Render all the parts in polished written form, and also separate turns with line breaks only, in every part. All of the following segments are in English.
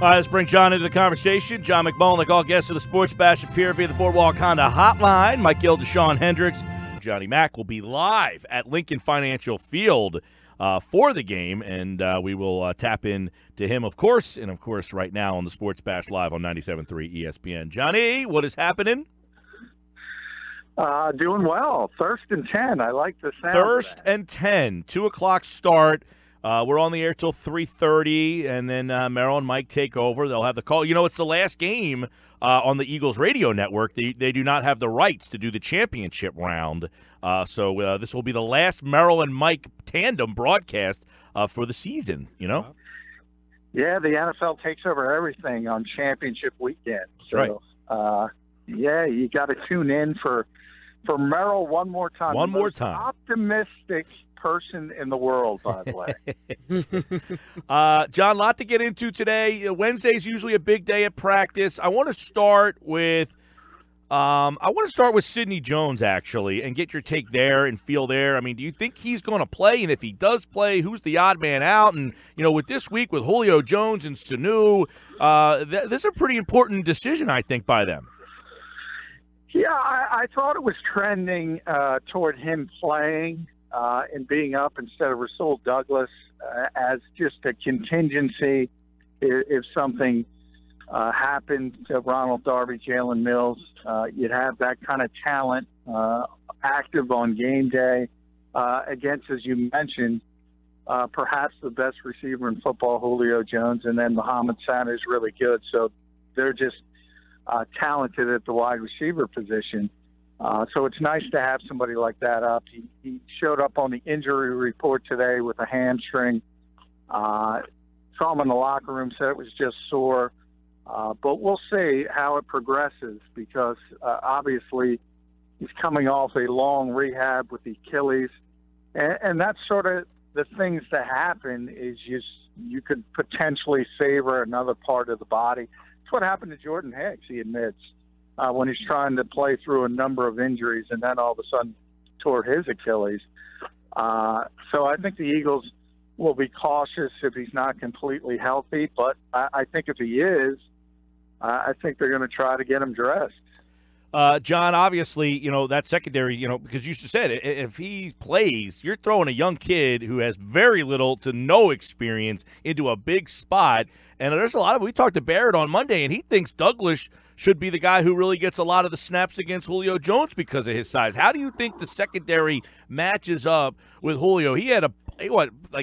All right, let's bring John into the conversation. John McMullen, like all guests of the Sports Bash, appear via the Boardwalk Honda Hotline. Mike Gill, Deshaun Hendricks, Johnny Mack will be live at Lincoln Financial Field for the game, and we will tap in to him, of course, and, of course, right now on the Sports Bash Live on 97.3 ESPN. Johnny, what is happening?
Doing well. Thirst and 10. I like the sound.
Thirst and 10. 2 o'clock start. We're on the air till 3:30, and then Merrill and Mike take over. They'll have the call. You know, it's the last game on the Eagles radio network. They do not have the rights to do the championship round. So this will be the last Merrill and Mike tandem broadcast for the season, you know?
Yeah, the NFL takes over everything on championship weekend.
That's right.
Yeah, you got to tune in for Merrill one more time.
One more time.
Optimistic person in the world, by the way.
John, a lot to get into today. Wednesday's usually a big day at practice. I want to start with Sidney Jones, actually, and get your take there and feel there. I mean, do you think he's going to play? And if he does play, who's the odd man out? And, you know, with this week with Julio Jones and Sanu, this is a pretty important decision, I think, by them.
Yeah, I thought it was trending toward him playing and being up instead of Rasul Douglas as just a contingency if something happened to Ronald Darby, Jalen Mills. You'd have that kind of talent active on game day against, as you mentioned, perhaps the best receiver in football, Julio Jones, and then Mohamed Sanu is really good. So they're just talented at the wide receiver position. So it's nice to have somebody like that up. He showed up on the injury report today with a hamstring. Saw him in the locker room, said it was just sore. But we'll see how it progresses because obviously he's coming off a long rehab with the Achilles. And that's sort of the things that happen is you could potentially favor another part of the body. It's what happened to Jordan Hicks, he admits, when he's trying to play through a number of injuries and then all of a sudden tore his Achilles. So I think the Eagles will be cautious if he's not completely healthy, but I think if he is, I think they're going to try to get him dressed.
John, obviously, you know, that secondary, you know, because you said if he plays, you're throwing a young kid who has very little to no experience into a big spot. And there's a lot of – we talked to Barrett on Monday, and he thinks Douglas should be the guy who really gets a lot of the snaps against Julio Jones because of his size. How do you think the secondary matches up with Julio? He had,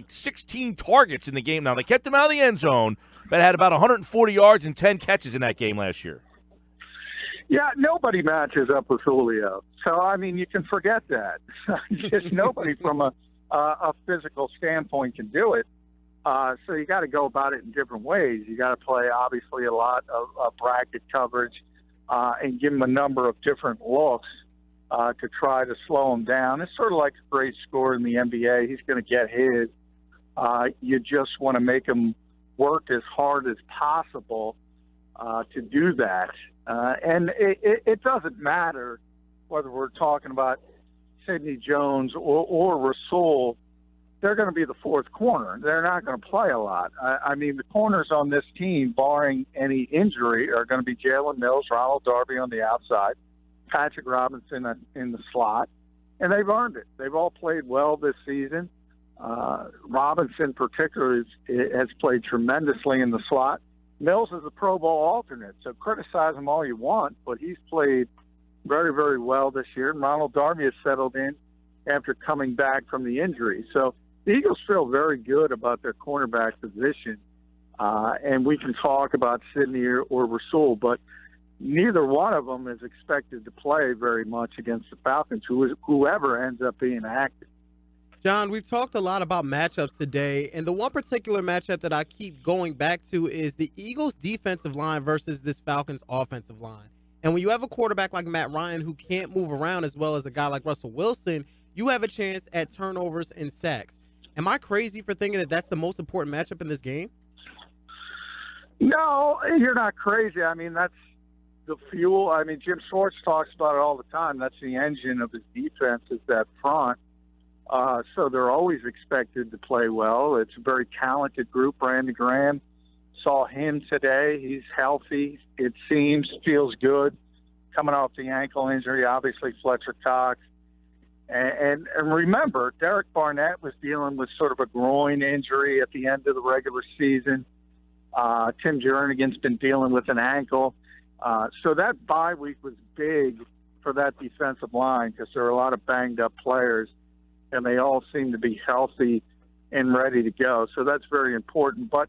16 targets in the game now. They kept him out of the end zone, but had about 140 yards and 10 catches in that game last year.
Yeah, nobody matches up with Julio. So, I mean, you can forget that. Just nobody from a physical standpoint can do it. So you got to go about it in different ways. You got to play, obviously, a lot of bracket coverage and give him a number of different looks to try to slow him down. It's sort of like a great scorer in the NBA. He's going to get his. You just want to make him work as hard as possible to do that. And it doesn't matter whether we're talking about Sidney Jones or Rasul. They're going to be the fourth corner. They're not going to play a lot. I mean, the corners on this team, barring any injury, are going to be Jalen Mills, Ronald Darby on the outside, Patrick Robinson in the slot, and they've earned it. They've all played well this season. Robinson, particularly, has played tremendously in the slot. Mills is a Pro Bowl alternate, so criticize him all you want, but he's played very, very well this year. And Ronald Darby has settled in after coming back from the injury. So the Eagles feel very good about their cornerback position, and we can talk about Sidney or Rasul, but neither one of them is expected to play very much against the Falcons, whoever ends up being active.
John, we've talked a lot about matchups today, and the one particular matchup that I keep going back to is the Eagles' defensive line versus this Falcons' offensive line. And when you have a quarterback like Matt Ryan who can't move around as well as a guy like Russell Wilson, you have a chance at turnovers and sacks. Am I crazy for thinking that that's the most important matchup in this game?
No, you're not crazy. I mean, that's the fuel. I mean, Jim Schwartz talks about it all the time. That's the engine of his defense is that front. So they're always expected to play well. It's a very talented group. Brandon Graham Saw him today. He's healthy. It seems, feels good. Coming off the ankle injury, obviously Fletcher Cox. And remember, Derek Barnett was dealing with sort of a groin injury at the end of the regular season. Tim Jernigan's been dealing with an ankle. So that bye week was big for that defensive line because there are a lot of banged-up players, and they all seem to be healthy and ready to go. So that's very important. But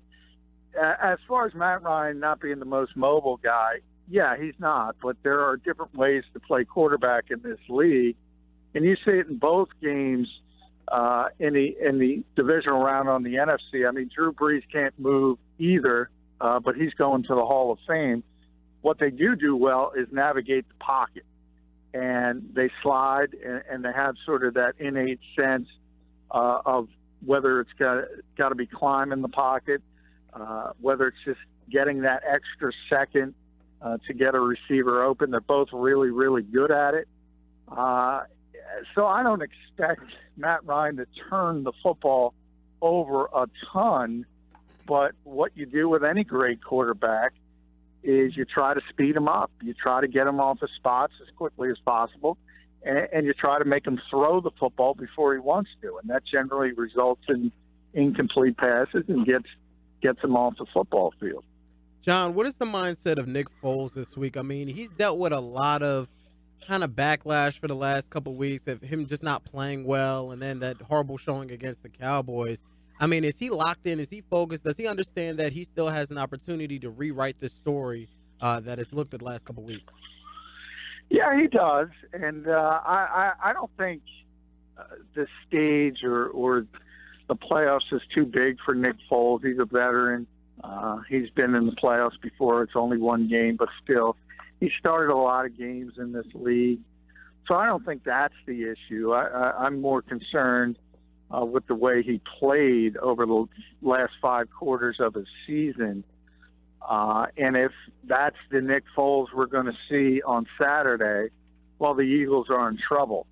as far as Matt Ryan not being the most mobile guy, yeah, he's not. But there are different ways to play quarterback in this league. And you see it in both games in the divisional round on the NFC. I mean, Drew Brees can't move either, but he's going to the Hall of Fame. What they do well is navigate the pocket. And they slide, and they have sort of that innate sense of whether it's got to be climbing the pocket, whether it's just getting that extra second to get a receiver open. They're both really, really good at it. So I don't expect Matt Ryan to turn the football over a ton, but what you do with any great quarterback is you try to speed him up. You try to get him off his spots as quickly as possible, and you try to make him throw the football before he wants to, and that generally results in incomplete passes and gets him off the football field.
John, what is the mindset of Nick Foles this week? I mean, he's dealt with a lot of kind of backlash for the last couple of weeks of him just not playing well, and then that horrible showing against the Cowboys. I mean, is he locked in? Is he focused? Does he understand that he still has an opportunity to rewrite this story that has looked at the last couple of weeks?
Yeah, he does. And I don't think the stage or the playoffs is too big for Nick Foles. He's a veteran. He's been in the playoffs before. It's only one game, but still, he started a lot of games in this league. So I don't think that's the issue. I'm more concerned with the way he played over the last 5 quarters of his season. And if that's the Nick Foles we're going to see on Saturday, well, the Eagles are in trouble.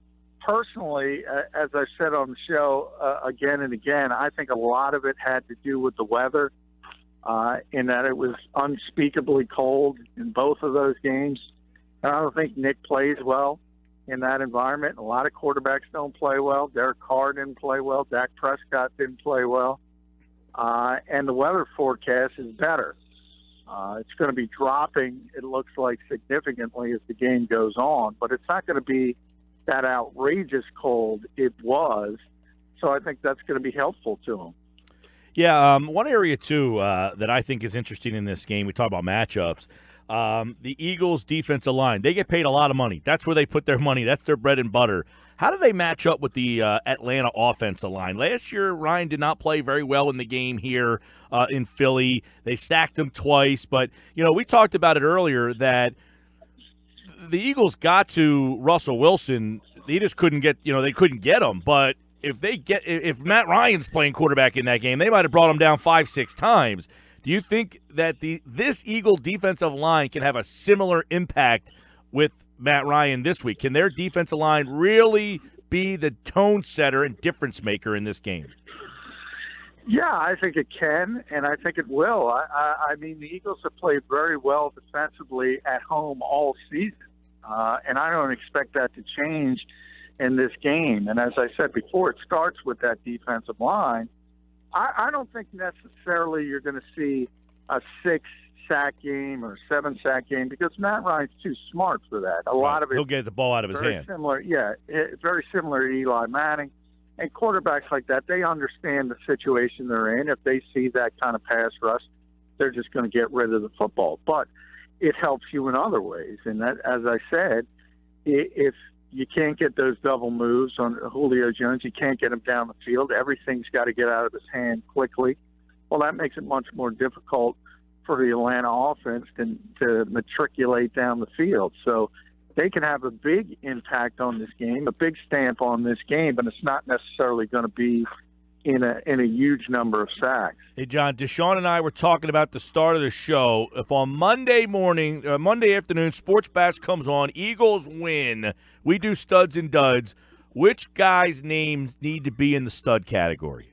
Personally, as I've said on the show again and again, I think a lot of it had to do with the weather, in that it was unspeakably cold in both of those games. And I don't think Nick plays well in that environment. A lot of quarterbacks don't play well. Derek Carr didn't play well. Dak Prescott didn't play well. And the weather forecast is better. It's going to be dropping, it looks like, significantly as the game goes on, but it's not going to be that outrageous cold it was. So I think that's going to be helpful to him.
Yeah, one area, too, that I think is interesting in this game, we talk about matchups, the Eagles' defensive line. They get paid a lot of money. That's where they put their money. That's their bread and butter. How do they match up with the Atlanta offensive line? Last year, Ryan did not play very well in the game here in Philly. They sacked him twice. But, you know, we talked about it earlier that the Eagles got to Russell Wilson. They just couldn't get, they couldn't get him. But if Matt Ryan's playing quarterback in that game, they might have brought him down 5-6 times. Do you think that this Eagle defensive line can have a similar impact with Matt Ryan this week? Can their defensive line really be the tone setter and difference maker in this game?
Yeah, I think it can, and I think it will. I mean, the Eagles have played very well defensively at home all season, and I don't expect that to change in this game. And as I said before, it starts with that defensive line. I don't think necessarily you're going to see a 6-sack game or 7-sack game because Matt Ryan's too smart for that. A lot of it,
he'll get the ball out of his hand.
Similar, yeah, very similar to Eli Manning. And quarterbacks like that, they understand the situation they're in. If they see that kind of pass rush, they're just going to get rid of the football. But it helps you in other ways. And that, as I said, if you can't get those double moves on Julio Jones, you can't get him down the field, everything's got to get out of his hand quickly. Well, that makes it much more difficult for the Atlanta offense to matriculate down the field. So they can have a big impact on this game, a big stamp on this game, but it's not necessarily going to be in a huge number of sacks.
Hey, John, Deshaun and I were talking about the start of the show. If on Monday afternoon, Sports Bash comes on, Eagles win, we do studs and duds, which guys' names need to be in the stud category?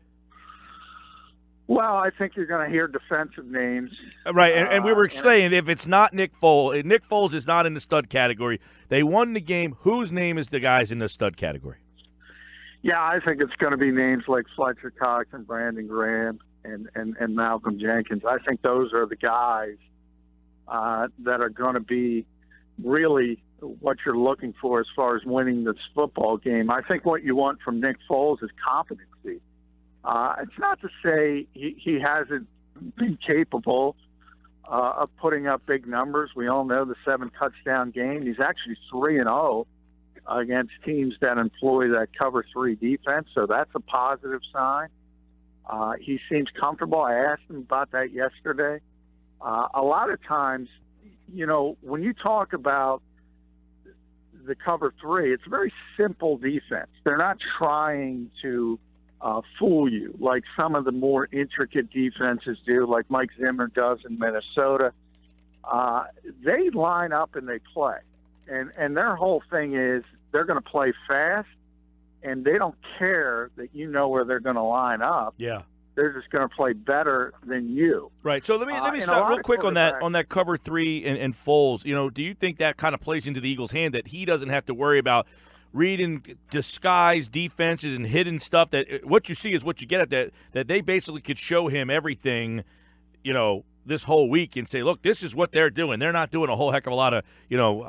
Well, I think you're going to hear defensive names.
Right, and we were saying if it's not Nick Foles is not in the stud category. They won the game. Whose name is the guys in the stud category?
Yeah, I think it's going to be names like Fletcher Cox and Brandon Graham and Malcolm Jenkins. I think those are the guys that are going to be really what you're looking for as far as winning this football game. I think what you want from Nick Foles is competency. It's not to say he hasn't been capable of putting up big numbers. We all know the 7-touchdown game. He's actually 3-0 against teams that employ that cover 3 defense, so that's a positive sign. He seems comfortable. I asked him about that yesterday. A lot of times, when you talk about the cover 3, it's a very simple defense. They're not trying to fool you like some of the more intricate defenses do, like Mike Zimmer does in Minnesota. They line up and they play. And their whole thing is they're going to play fast, and they don't care that you know where they're going to line up.
Yeah.
They're just going to play better than you.
Right. So let me stop real quick on that cover 3 and Foles. Do you think that kind of plays into the Eagles' hand that he doesn't have to worry about reading disguised defenses and hidden stuff, that what you see is what you get at, that they basically could show him everything, this whole week and say, look, this is what they're doing. They're not doing a whole heck of a lot of,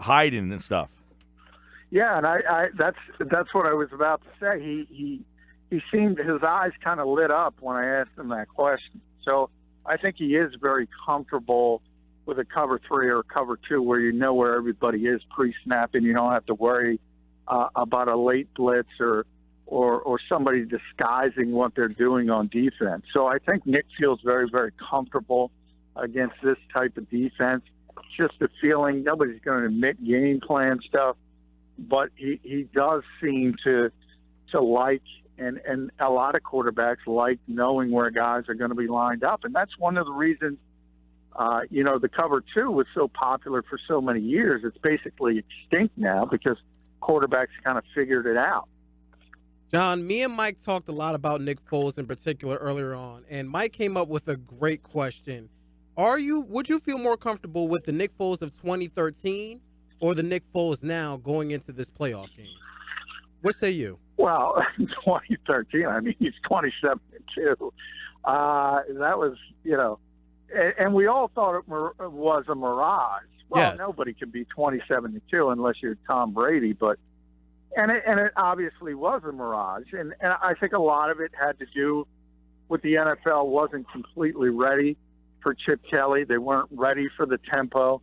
hiding and stuff.
Yeah, and I that's what I was about to say. He seemed, his eyes kind of lit up when I asked him that question. So I think he is very comfortable with a cover 3 or cover 2 where you know where everybody is pre-snap and you don't have to worry about a late blitz or somebody disguising what they're doing on defense. So I think Nick feels very, very comfortable against this type of defense. It's just a feeling. Nobody's going to admit game plan stuff, but he does seem to like, and a lot of quarterbacks like knowing where guys are going to be lined up. And that's one of the reasons, the cover 2 was so popular for so many years. It's basically extinct now because quarterbacks kind of figured it out.
John, me and Mike talked a lot about Nick Foles in particular earlier on, and Mike came up with a great question. Would you feel more comfortable with the Nick Foles of 2013 or the Nick Foles now going into this playoff game? What say you?
Well, 2013, I mean, he's 27-2. That was, and we all thought it was a mirage. Well,
yes.
Nobody can be 27-2 unless you're Tom Brady, but and it obviously was a mirage, and I think a lot of it had to do with the NFL wasn't completely ready for Chip Kelly. They weren't ready for the tempo,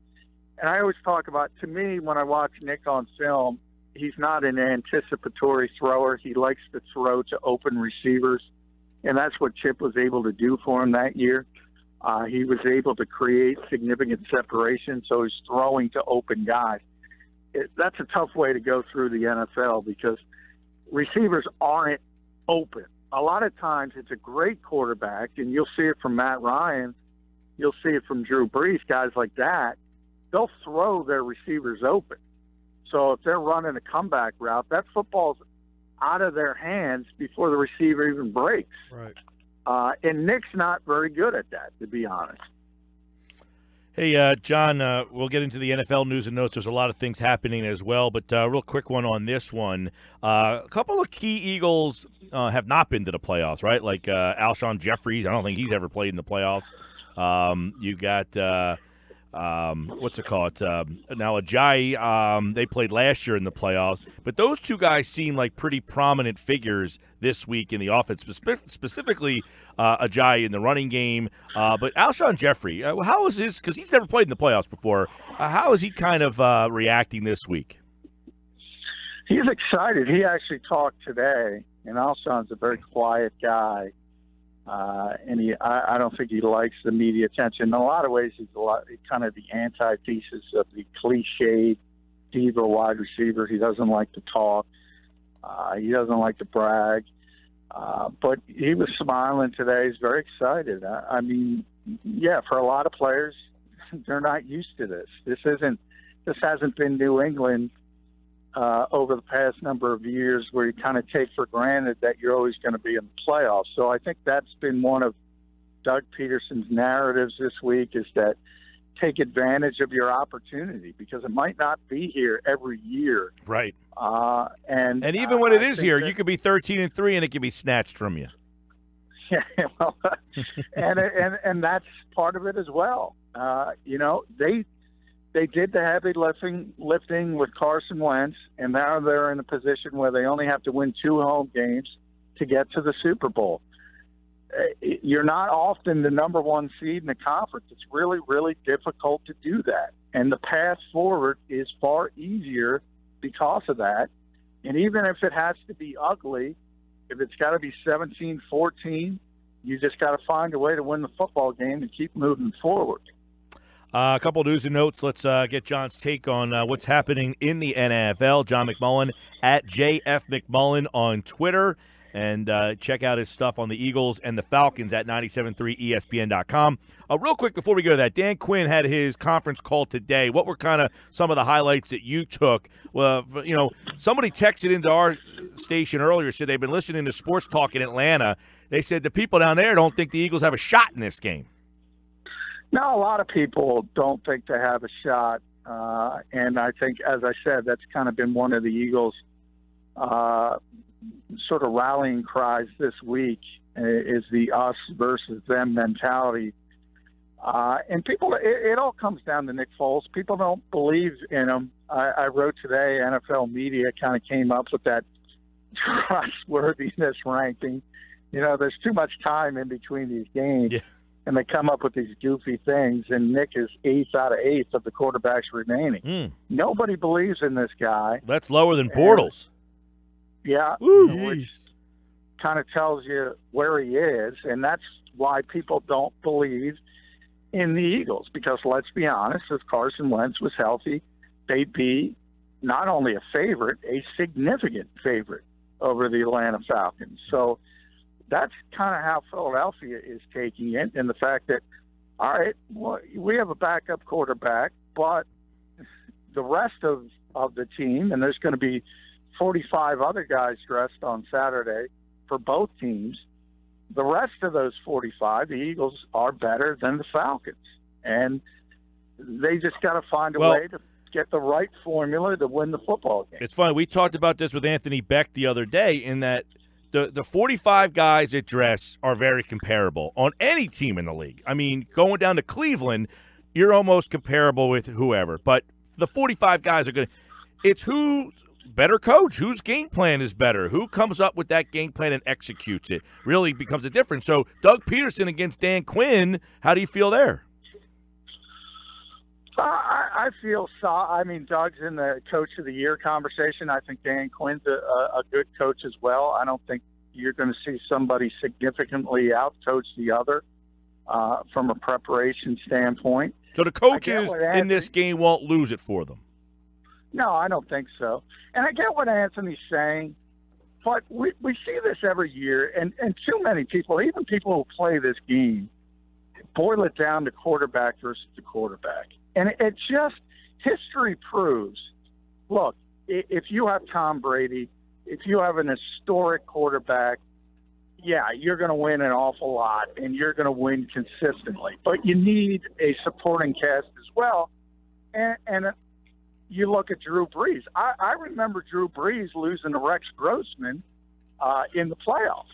and I always talk about, to me, when I watch Nick on film, he's not an anticipatory thrower. He likes to throw to open receivers, and that's what Chip was able to do for him that year. He was able to create significant separation, so he's throwing to open guys. That's a tough way to go through the NFL because receivers aren't open. A lot of times it's a great quarterback, and you'll see it from Matt Ryan. You'll see it from Drew Brees, guys like that. They'll throw their receivers open. So if they're running a comeback route, that football's out of their hands before the receiver even breaks.
Right.
And Nick's not very good at that, to be honest.
Hey, John, we'll get into the NFL news and notes. There's a lot of things happening as well, but real quick one on this one. A couple of key Eagles have not been to the playoffs, right? Like Alshon Jeffries. I don't think he's ever played in the playoffs. You got what's it called? Now Ajayi, they played last year in the playoffs, but those two guys seem like pretty prominent figures this week in the offense, specifically Ajayi in the running game. But Alshon Jeffrey, how is his? Because he's never played in the playoffs before. How is he kind of reacting this week?
He's excited. He actually talked today, and Alshon's a very quiet guy. And I don't think he likes the media attention. In a lot of ways, he's kind of the antithesis of the cliched diva wide receiver. He doesn't like to talk. He doesn't like to brag. But he was smiling today. He's very excited. I mean, yeah, for a lot of players, they're not used to this. This hasn't been New England over the past number of years, where you kind of take for granted that you're always going to be in the playoffs. So I think that's been one of Doug Peterson's narratives this week is that take advantage of your opportunity because it might not be here every year.
Right.
And
even when it is here, you could be 13-3 and it could be snatched from you.
Yeah, well, and that's part of it as well. They did the heavy lifting with Carson Wentz, and now they're in a position where they only have to win 2 home games to get to the Super Bowl. You're not often the number 1 seed in the conference. It's really, really difficult to do that. And the path forward is far easier because of that. And even if it has to be ugly, if it's got to be 17-14, you just got to find a way to win the football game and keep moving forward.
A couple news and notes. Let's get John's take on what's happening in the NFL. John McMullen at JF McMullen on Twitter. And check out his stuff on the Eagles and the Falcons at 973ESPN.com. Real quick before we go to that, Dan Quinn had his conference call today. What were kind of some of the highlights that you took? Well, somebody texted into our station earlier, said they've been listening to Sports Talk in Atlanta. They said the people down there don't think the Eagles have a shot in this game.
No, a lot of people don't think they have a shot. And I think, as I said, that's kind of been one of the Eagles' sort of rallying cries this week is the us versus them mentality. And people, it all comes down to Nick Foles. People don't believe in him. I wrote today, NFL media kind of came up with that trustworthiness ranking. There's too much time in between these games. Yeah. And they come up with these goofy things, and Nick is 8th out of 8 of the quarterbacks remaining. Nobody believes in this guy.
That's lower than Bortles.
Yeah, which kind of tells you where he is, and that's why people don't believe in the Eagles. Because let's be honest, if Carson Wentz was healthy, they'd be not only a favorite, a significant favorite over the Atlanta Falcons. So that's kind of how Philadelphia is taking it, and the fact that, all right, well, we have a backup quarterback, but the rest of the team, and there's going to be 45 other guys dressed on Saturday for both teams. The rest of those 45, the Eagles are better than the Falcons. And they just got to find a way to get the right formula to win the football game.
It's funny. We talked about this with Anthony Beck the other day in that the 45 guys that dress are very comparable on any team in the league. I mean, going down to Cleveland, you're almost comparable with whoever. But the 45 guys are going to – it's who's better coach, whose game plan is better, who comes up with that game plan and executes it really becomes a difference. So Doug Peterson against Dan Quinn, how do you feel there?
I feel Doug's in the Coach of the Year conversation. I think Dan Quinn's a good coach as well. I don't think you're going to see somebody significantly out-coach the other from a preparation standpoint.
So the coaches in this game won't lose it for them?
No, I don't think so. And I get what Anthony's saying, but we see this every year, and too many people, even people who play this game, boil it down to quarterback versus the quarterback. And it just, history proves, look, if you have Tom Brady, if you have an historic quarterback, yeah, you're going to win an awful lot, and you're going to win consistently. But you need a supporting cast as well. And you look at Drew Brees. I remember Drew Brees losing to Rex Grossman in the playoffs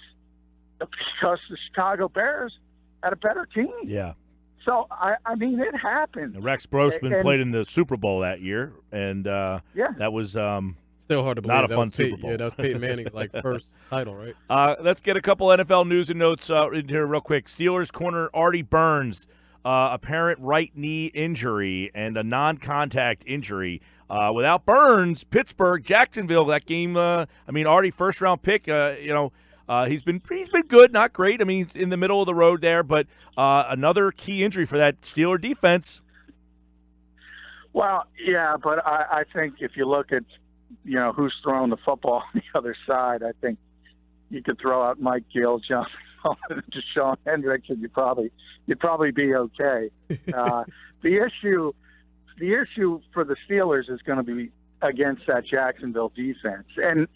because the Chicago Bears had a better team.
Yeah.
So, I mean, it happened.
Rex Grossman played in the Super Bowl that year, and that was
still hard to believe.
Not a fun Super Bowl.
Yeah, that was Peyton Manning's first title, right?
Let's get a couple NFL news and notes in here real quick. Steelers corner Artie Burns, apparent right knee injury and a non-contact injury. Without Burns, Pittsburgh, Jacksonville, that game. Artie first-round pick. He's been good, not great. I mean, he's in the middle of the road there, but another key injury for that Steeler defense.
Well, yeah, but I think if you look at, who's throwing the football on the other side, I think you could throw out Mike Gill, John McMullen, and Deshaun Hendricks, and you'd probably be okay. The issue for the Steelers is going to be against that Jacksonville defense, and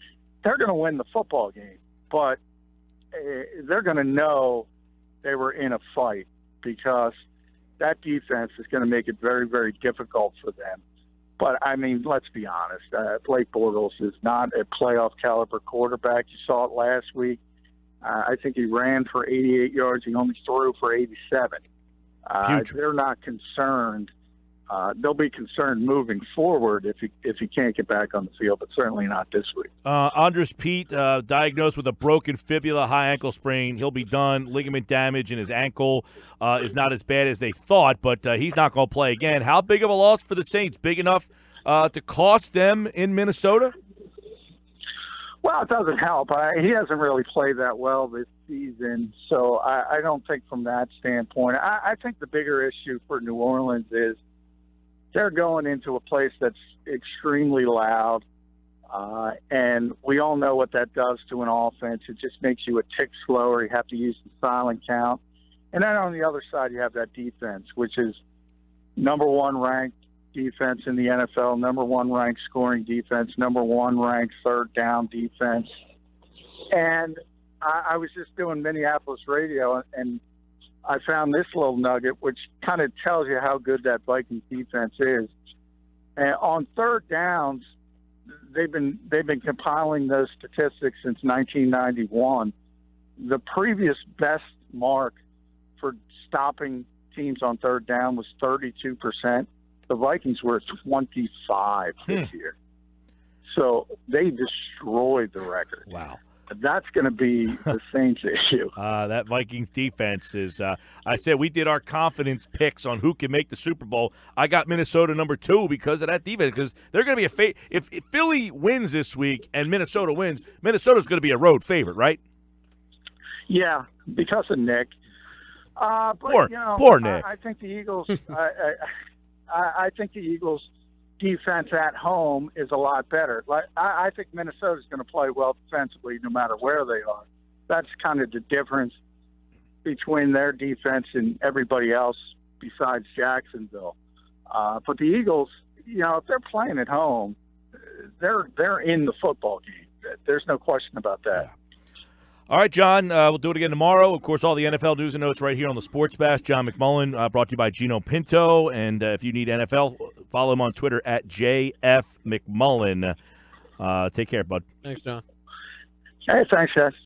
they're going to win the football game. But they're going to know they were in a fight, because that defense is going to make it very, very difficult for them. But, I mean, let's be honest. Blake Bortles is not a playoff-caliber quarterback. You saw it last week. I think he ran for 88 yards. He only threw for 87. They're not concerned. They'll be concerned moving forward if he can't get back on the field, but certainly not this week.
Andres Pete, diagnosed with a broken fibula, high ankle sprain. He'll be done. Ligament damage in his ankle is not as bad as they thought, but he's not going to play again. How big of a loss for the Saints? Big enough to cost them in Minnesota?
Well, it doesn't help. He hasn't really played that well this season, so I don't think from that standpoint. I think the bigger issue for New Orleans is they're going into a place that's extremely loud, and we all know what that does to an offense. It just makes you a tick slower. You have to use the silent count. And then on the other side, you have that defense, which is number one ranked defense in the NFL, number one ranked scoring defense, number one ranked third down defense. And I was just doing Minneapolis radio, and I found this little nugget, which kind of tells you how good that Vikings defense is. And on third downs, they've been compiling those statistics since 1991. The previous best mark for stopping teams on third down was 32%. The Vikings were at 25 this year. So they destroyed the record.
Wow.
That's going to be the Saints issue.
That Vikings defense is I said we did our confidence picks on who can make the Super Bowl. I got Minnesota number 2 because of that defense, because they're going to be if Philly wins this week and Minnesota wins, Minnesota's going to be a road favorite, right?
Yeah, because of Nick. But,
poor Nick.
I think the Eagles I think the Eagles' defense at home is a lot better. I think Minnesota's going to play well defensively no matter where they are. That's kind of the difference between their defense and everybody else besides Jacksonville. But the Eagles, if they're playing at home, they're in the football game. There's no question about that.
Yeah. All right, John, we'll do it again tomorrow. Of course, all the NFL news and notes right here on the Sports Bash. John McMullen, brought to you by Gino Pinto. And if you need NFL, follow him on Twitter at JF McMullen. Take care, bud.
Thanks, John.
Hey, thanks, guys.